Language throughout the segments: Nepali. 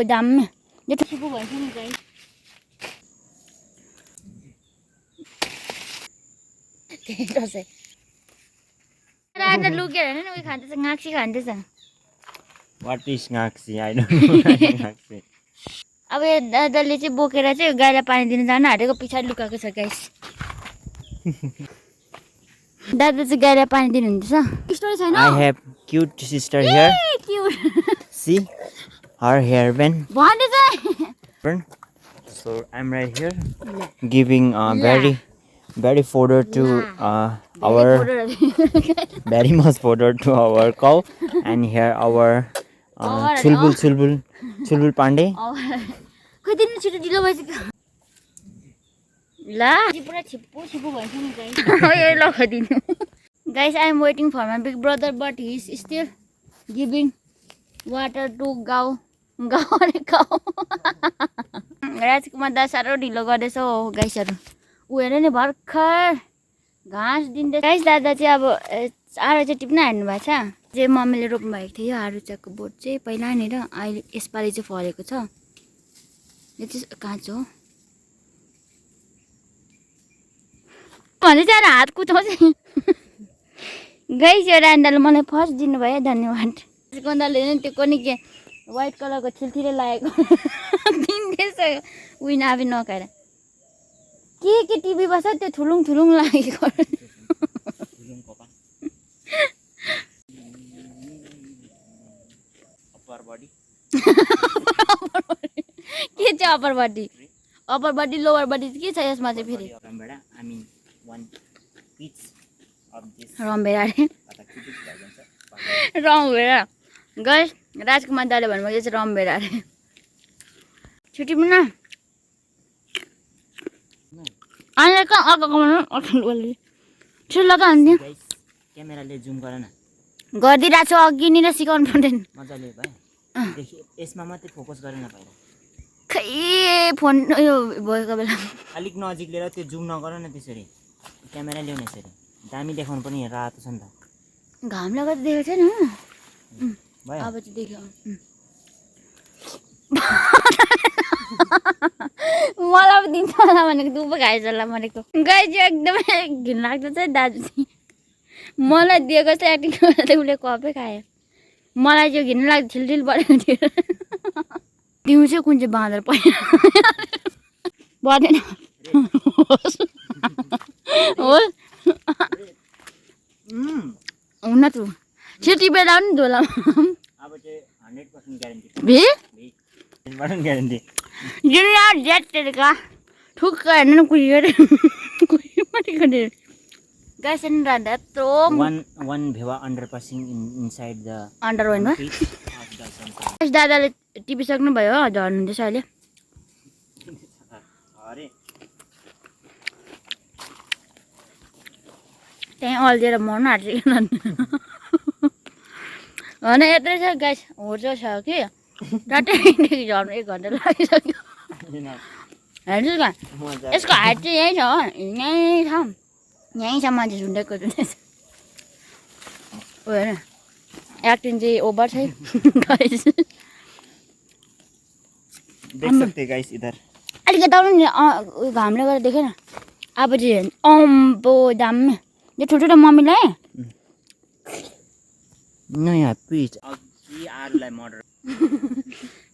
दामी यो त सुपो भएछ नि गाइस त्यही त चाहिँ राजा लुकेर हैन उयो खाँदैछ ngaksi खाँदैछ What is ngaksi? I don't know what is ngaksi. अब यो दादाले चाहिँ बोकेर चाहिँ गाईलाई पानी दिन जान आँटेको पछाडी लुकाएको छ गाइस दादा चाहिँ गाईलाई पानी दिनुहुँदैछ स्टोरी छैन I have cute sister here. Cute See her hairband. भन्दै चाहिँ So I'm right here giving very fodder to our very much fodder to our cow, and here our chulbul Pandey. खोइ दिनु छिटो ढिलो भइसक्यो ला पुरा छिप्पो छिप्पो भइछ नि गाइस यो लखदिनु guys I am waiting for my big brother but he is still giving water to गाउ राजकुमार दा साह्रो ढिलो गर्दैछ हो गाइसहरू ऊ हेर नि भर्खर घाँस दिँदै गाइस दादा चाहिँ अब आरो चाहिँ टिप्न हान्नु भएको छ जे मम्मीले रोप्नु भएको थियो यो आरुचाको बोट चाहिँ पहिलानिर अहिले यसपालि चाहिँ फलेको छ यो चाहिँ काँचो हो भन्दै चाहिँ हात कुचाउँछ गाइस यो रान्दाले मलाई फर्स्ट दिनुभयो धन्यवाद गन्दाले त्यो पनि के व्हाइट कलरको छिलछिले लागेको दिँदैछ उयो नाभि नखाएर के टिभी बस्छ त्यो थुलुङ लागेको के छ अप्पर बडी लोवर बडी के छ यसमा चाहिँ फेरि रम्भेडा रे रम्भेडा गाइस राजकुमार दाले भन्नुभयो यो चाहिँ रम्भेडा रे छुट्टी पनि आले कहाँ अर्को छिल्लो त हान्थ्यो क्यामेराले जुम गर न गरिदिरहेको छु अघि नि सिकाउनु पर्दैन मजाले भयो यसमा मात्रै फोकस गरेन भएर खै फोन यो भएको बेला अलिक नजिक लिएर त्यो जुम नगर न त्यसरी क्यामेरा ल्याउन यसरी दामी देखाउनु पनि रातो छ नि त घाम लगाएर देखेको छैन भयो अब चाहिँ देख्यो मलाई पनि दिन्छ होला भनेको दुबो खाएछ होला भनेको गाई चाहिँ एकदमै घिनलाग्दो छ दाजु चाहिँ मलाई दिएको जस्तो एक्टिङ गर्दा चाहिँ उसले कपै खायो मलाई चाहिँ घिन लाग्दो छिलछिल परेको थियो दिउँ चाहिँ कुन चाहिँ बाँदर पर्दैन हुन त छिटो टिपेर आउनु नि झोलामा अब चाहिँ 100% ग्यारेन्टी भे 100% ग्यारेन्टी जिल्ला जेटेका ठुक्क हेर्नु कुहिएर गाइस एन्ड राधा तो one भेवा 100% inside the under wine भयो दादाले टिपिसक्नु भयो हो झर्नुहुँदैछ अहिले अरे त्यहीँ अल्झेर मर्नु आँटिसक्यो होइन यत्रै छ गाइस होर्चो छ कि टाटैदेखि झर्नु 1 घन्टा लागिसक्यो हेर्नुहोस् न यसको हाइट चाहिँ यहीँ छ यहीँसम्म चाहिँ झुन्डेको ओ हेर एक्टिङ चाहिँ ओभर छ गाइस देख सकते गाइस इधर अलिकति आउनु नि घामले गर्दा देखेन अब चाहिँ अम्बो दामी यो ठुल्ठुलो मम्मीलाई नयाँ पिच अघि आरुलाई मर्डर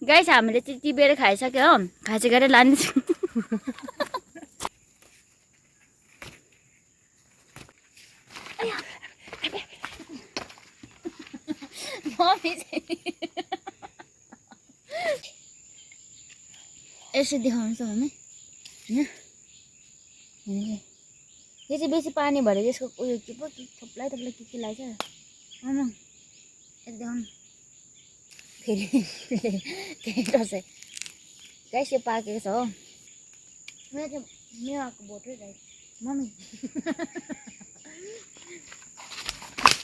गाइस हामीले चाहिँ टिपेर खाइसक्यो हो खाइसकेर लान्छ यसो देखाउनु छ भने होइन यो चाहिँ बेसी पानी भएर यसको उयो के पो थोप्लाई के लाग्छ आउनु एक देखाउनु फेरि त्यही दसैँ गाइस यो पाकेको छ हो मेरो आएको बोटै गाइस मम्मी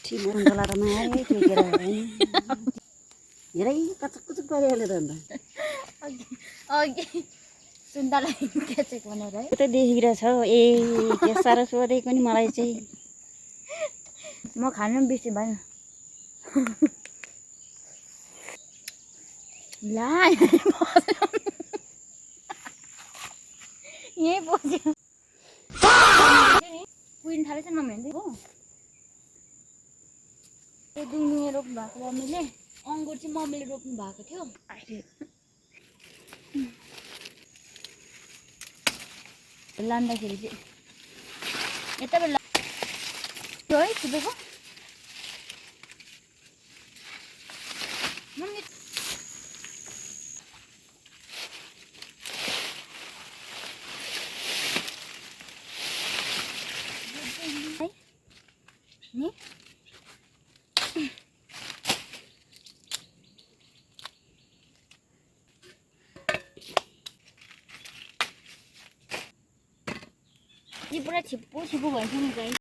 ठिक डलारमा आयो टेकेर हेरै कचक गरिहाल्यो त अन्त अघि सुन्तलाई केचेक भनेर है त्यो देखिरहेछ ए के साह्रो सोधेको नि मलाई चाहिँ म खानु पनि बेसी भएन ला यहीँ पस्यो कुहिन थालेछ मम्मी हो त्यो दुनियाँ रोप्नु भएको मम्मीले अङ्गुर चाहिँ मम्मीले रोप्नु भएको थियो अहिले लाँदाखेरि चाहिँ यताबाट है फुटेको मम्मी है नि पुरा छिप्पो छिप्पो भएछ नि गाई